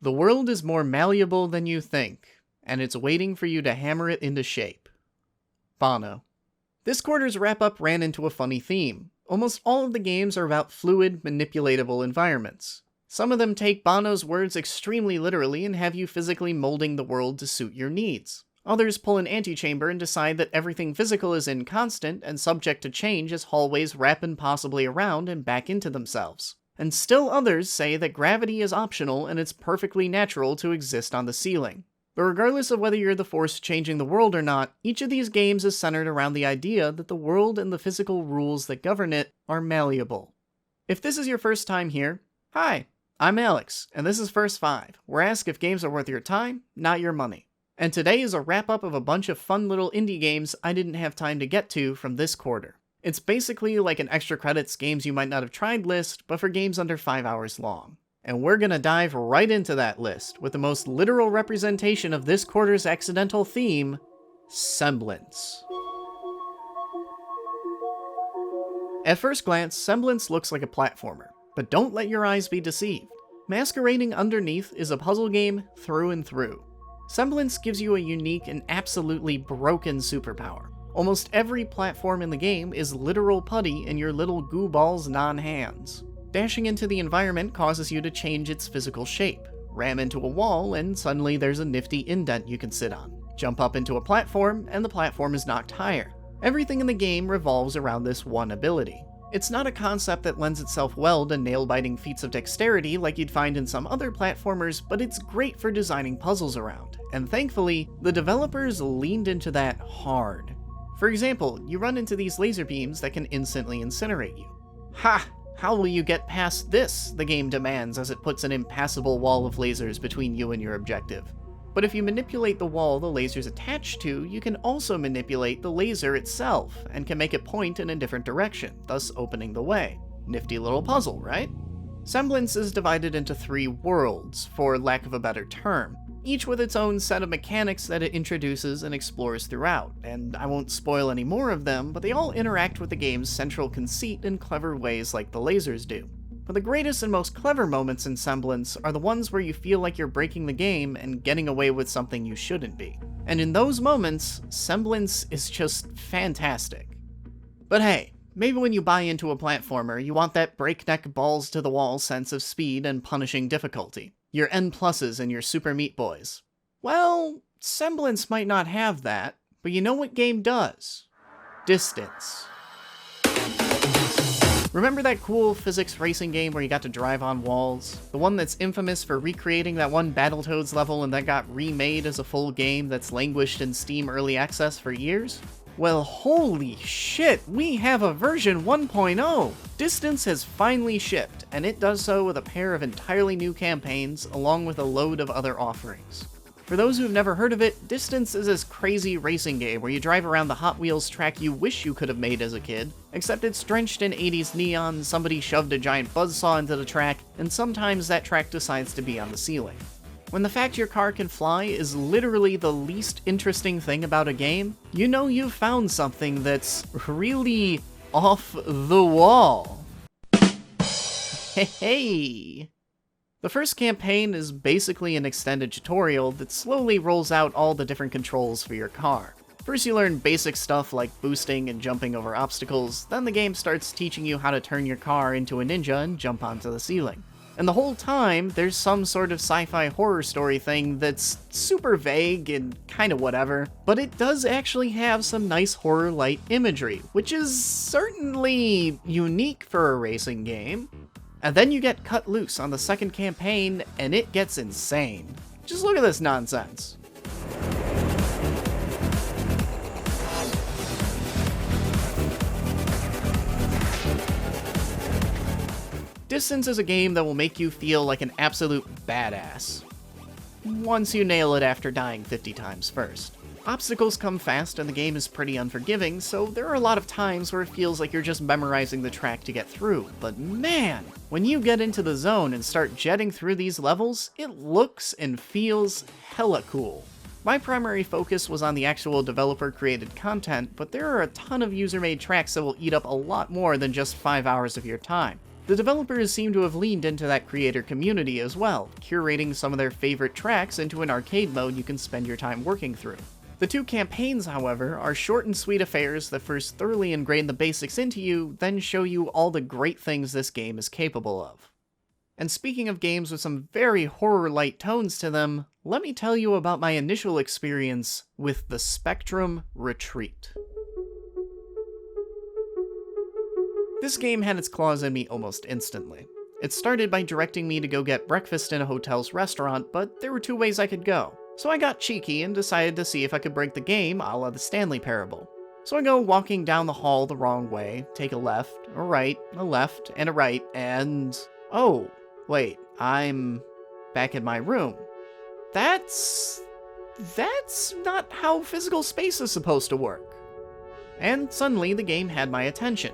The world is more malleable than you think, and it's waiting for you to hammer it into shape. Bono. This quarter's wrap-up ran into a funny theme. Almost all of the games are about fluid, manipulatable environments. Some of them take Bono's words extremely literally and have you physically molding the world to suit your needs. Others pull an antechamber and decide that everything physical is inconstant and subject to change as hallways wrap impossibly around and back into themselves. And still others say that gravity is optional and it's perfectly natural to exist on the ceiling. But regardless of whether you're the force changing the world or not, each of these games is centered around the idea that the world and the physical rules that govern it are malleable. If this is your first time here, hi, I'm Alex, and this is First 5, where I ask if games are worth your time, not your money. And today is a wrap-up of a bunch of fun little indie games I didn't have time to get to from this quarter. It's basically like an extra credits games you might not have tried list, but for games under 5 hours long. And we're gonna dive right into that list with the most literal representation of this quarter's accidental theme, Semblance. At first glance, Semblance looks like a platformer, but don't let your eyes be deceived. Masquerading underneath is a puzzle game through and through. Semblance gives you a unique and absolutely broken superpower. Almost every platform in the game is literal putty in your little goo ball's non-hands. Dashing into the environment causes you to change its physical shape. Ram into a wall and suddenly there's a nifty indent you can sit on. Jump up into a platform and the platform is knocked higher. Everything in the game revolves around this one ability. It's not a concept that lends itself well to nail-biting feats of dexterity like you'd find in some other platformers, but it's great for designing puzzles around. And thankfully, the developers leaned into that hard. For example, you run into these laser beams that can instantly incinerate you. Ha! How will you get past this? The game demands as it puts an impassable wall of lasers between you and your objective. But if you manipulate the wall the laser's attached to, you can also manipulate the laser itself, and can make it point in a different direction, thus opening the way. Nifty little puzzle, right? Semblance is divided into 3 worlds, for lack of a better term, each with its own set of mechanics that it introduces and explores throughout, and I won't spoil any more of them, but they all interact with the game's central conceit in clever ways like the lasers do. But the greatest and most clever moments in Semblance are the ones where you feel like you're breaking the game and getting away with something you shouldn't be. And in those moments, Semblance is just fantastic. But hey, maybe when you buy into a platformer, you want that breakneck balls-to-the-wall sense of speed and punishing difficulty. Your N+s and your Super Meat Boys. Well, Semblance might not have that, but you know what game does? Distance. Remember that cool physics racing game where you got to drive on walls? The one that's infamous for recreating that one Battletoads level and that got remade as a full game that's languished in Steam Early Access for years? Well, holy shit, we have a version 1.0! Distance has finally shipped, and it does so with a pair of entirely new campaigns, along with a load of other offerings. For those who've never heard of it, Distance is this crazy racing game where you drive around the Hot Wheels track you wish you could have made as a kid, except it's drenched in 80s neon, somebody shoved a giant buzzsaw into the track, and sometimes that track decides to be on the ceiling. When the fact your car can fly is literally the least interesting thing about a game, you know you've found something that's really off the wall. Hey! The first campaign is basically an extended tutorial that slowly rolls out all the different controls for your car. First you learn basic stuff like boosting and jumping over obstacles, then the game starts teaching you how to turn your car into a ninja and jump onto the ceiling. And the whole time, there's some sort of sci-fi horror story thing that's super vague and kinda whatever, but it does actually have some nice horror-light imagery, which is certainly unique for a racing game. And then you get cut loose on the second campaign, and it gets insane. Just look at this nonsense. Distance is a game that will make you feel like an absolute badass, once you nail it after dying 50 times first. Obstacles come fast and the game is pretty unforgiving, so there are a lot of times where it feels like you're just memorizing the track to get through. But man, when you get into the zone and start jetting through these levels, it looks and feels hella cool. My primary focus was on the actual developer-created content, but there are a ton of user-made tracks that will eat up a lot more than just 5 hours of your time. The developers seem to have leaned into that creator community as well, curating some of their favorite tracks into an arcade mode you can spend your time working through. The 2 campaigns, however, are short and sweet affairs that first thoroughly ingrain the basics into you, then show you all the great things this game is capable of. And speaking of games with some very horror-light tones to them, let me tell you about my initial experience with the Spectrum Retreat. This game had its claws in me almost instantly. It started by directing me to go get breakfast in a hotel's restaurant, but there were 2 ways I could go. So I got cheeky and decided to see if I could break the game a la the Stanley Parable. So I go walking down the hall the wrong way, take a left, a right, a left, and a right, and... oh, wait, I'm back in my room. That's not how physical space is supposed to work. And suddenly the game had my attention,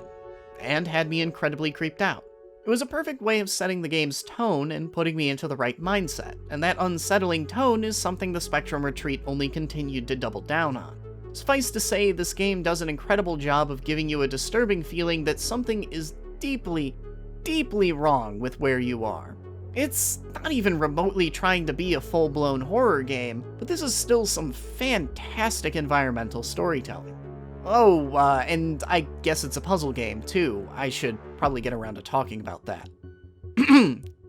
and had me incredibly creeped out. It was a perfect way of setting the game's tone and putting me into the right mindset, and that unsettling tone is something the Spectrum Retreat only continued to double down on. Suffice to say, this game does an incredible job of giving you a disturbing feeling that something is deeply, deeply wrong with where you are. It's not even remotely trying to be a full-blown horror game, but this is still some fantastic environmental storytelling. Oh, and I guess it's a puzzle game, too. I should probably get around to talking about that.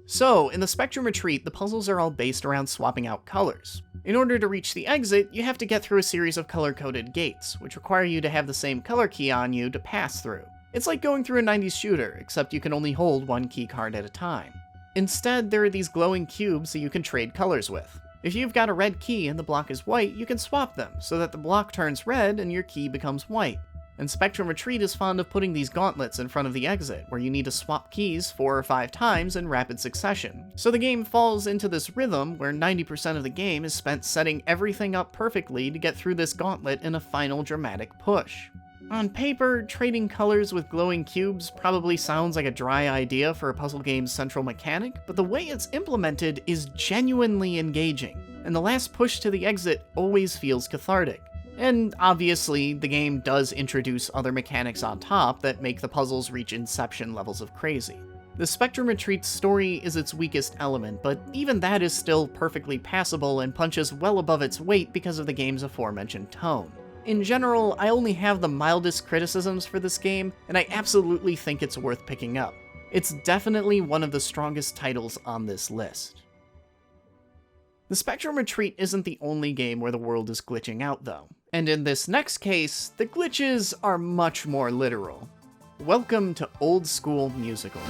So, in the Spectrum Retreat, the puzzles are all based around swapping out colors. In order to reach the exit, you have to get through a series of color-coded gates, which require you to have the same color key on you to pass through. It's like going through a 90s shooter, except you can only hold 1 key card at a time. Instead, there are these glowing cubes that you can trade colors with. If you've got a red key and the block is white, you can swap them, so that the block turns red and your key becomes white. And Spectrum Retreat is fond of putting these gauntlets in front of the exit, where you need to swap keys 4 or 5 times in rapid succession. So the game falls into this rhythm where 90% of the game is spent setting everything up perfectly to get through this gauntlet in a final dramatic push. On paper, trading colors with glowing cubes probably sounds like a dry idea for a puzzle game's central mechanic, but the way it's implemented is genuinely engaging, and the last push to the exit always feels cathartic. And obviously, the game does introduce other mechanics on top that make the puzzles reach Inception levels of crazy. The Spectrum Retreat's story is its weakest element, but even that is still perfectly passable and punches well above its weight because of the game's aforementioned tone. In general, I only have the mildest criticisms for this game, and I absolutely think it's worth picking up. It's definitely one of the strongest titles on this list. The Spectrum Retreat isn't the only game where the world is glitching out, though. And in this next case, the glitches are much more literal. Welcome to Old School Musical.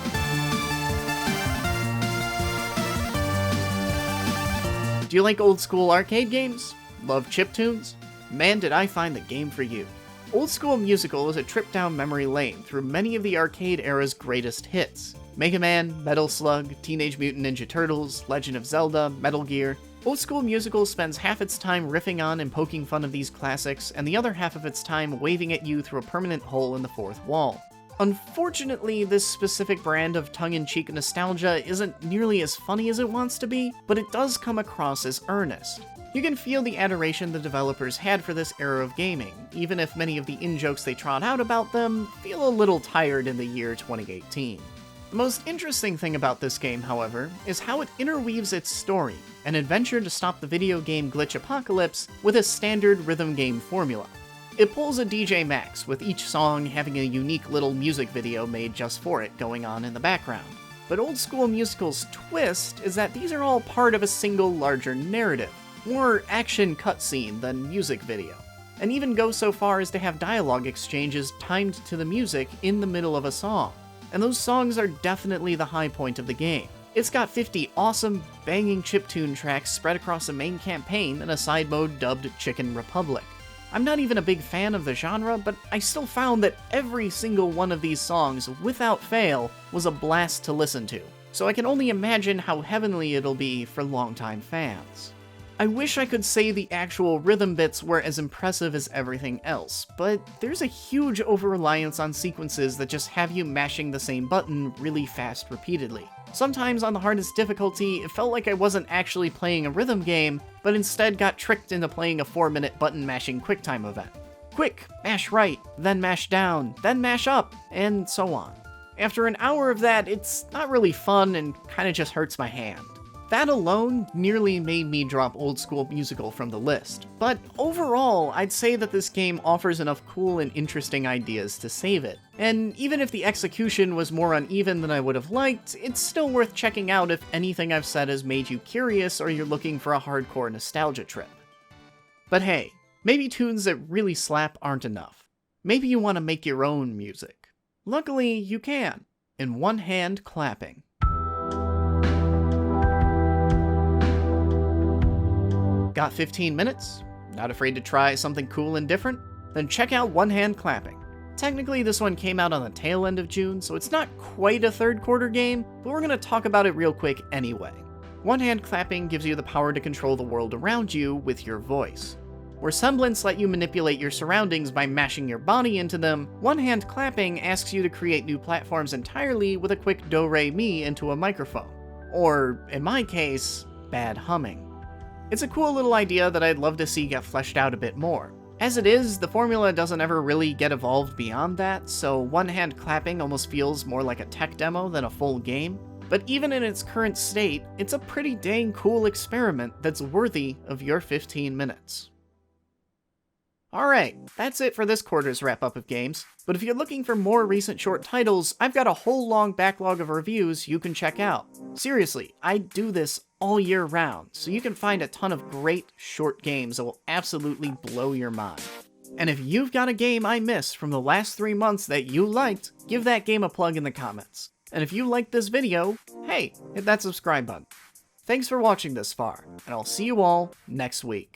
Do you like old school arcade games? Love chiptunes? Man, did I find the game for you. Old School Musical is a trip down memory lane through many of the arcade era's greatest hits. Mega Man, Metal Slug, Teenage Mutant Ninja Turtles, Legend of Zelda, Metal Gear. Old School Musical spends half its time riffing on and poking fun of these classics, and the other half of its time waving at you through a permanent hole in the fourth wall. Unfortunately, this specific brand of tongue-in-cheek nostalgia isn't nearly as funny as it wants to be, but it does come across as earnest. You can feel the adoration the developers had for this era of gaming, even if many of the in-jokes they trot out about them feel a little tired in the year 2018. The most interesting thing about this game, however, is how it interweaves its story, an adventure to stop the video game glitch apocalypse, with a standard rhythm game formula. It pulls a DJ Max, with each song having a unique little music video made just for it going on in the background. But Old School Musical's twist is that these are all part of a single larger narrative, more action cutscene than music video, and even go so far as to have dialogue exchanges timed to the music in the middle of a song. And those songs are definitely the high point of the game. It's got 50 awesome, banging chiptune tracks spread across a main campaign and a side mode dubbed Chicken Republic. I'm not even a big fan of the genre, but I still found that every single one of these songs, without fail, was a blast to listen to, so I can only imagine how heavenly it'll be for longtime fans. I wish I could say the actual rhythm bits were as impressive as everything else, but there's a huge over-reliance on sequences that just have you mashing the same button really fast repeatedly. Sometimes on the hardest difficulty, it felt like I wasn't actually playing a rhythm game, but instead got tricked into playing a 4-minute button-mashing QuickTime event. Quick, mash right, then mash down, then mash up, and so on. After an hour of that, it's not really fun and kinda just hurts my hand. That alone nearly made me drop Old School Musical from the list, but overall, I'd say that this game offers enough cool and interesting ideas to save it. And even if the execution was more uneven than I would have liked, it's still worth checking out if anything I've said has made you curious or you're looking for a hardcore nostalgia trip. But hey, maybe tunes that really slap aren't enough. Maybe you want to make your own music. Luckily, you can, in one hand clapping. Got 15 minutes? Not afraid to try something cool and different? Then check out One Hand Clapping. Technically, this one came out on the tail end of June, so it's not quite a third quarter game, but we're going to talk about it real quick anyway. One Hand Clapping gives you the power to control the world around you with your voice. Where Semblance let you manipulate your surroundings by mashing your body into them, One Hand Clapping asks you to create new platforms entirely with a quick do-re-mi into a microphone. Or, in my case, bad humming. It's a cool little idea that I'd love to see get fleshed out a bit more. As it is, the formula doesn't ever really get evolved beyond that, so One Hand Clapping almost feels more like a tech demo than a full game. But even in its current state, it's a pretty dang cool experiment that's worthy of your 15 minutes. Alright, that's it for this quarter's wrap-up of games, but if you're looking for more recent short titles, I've got a whole long backlog of reviews you can check out. Seriously, I do this all year round, so you can find a ton of great, short games that will absolutely blow your mind. And if you've got a game I missed from the last 3 months that you liked, give that game a plug in the comments. And if you liked this video, hey, hit that subscribe button. Thanks for watching this far, and I'll see you all next week.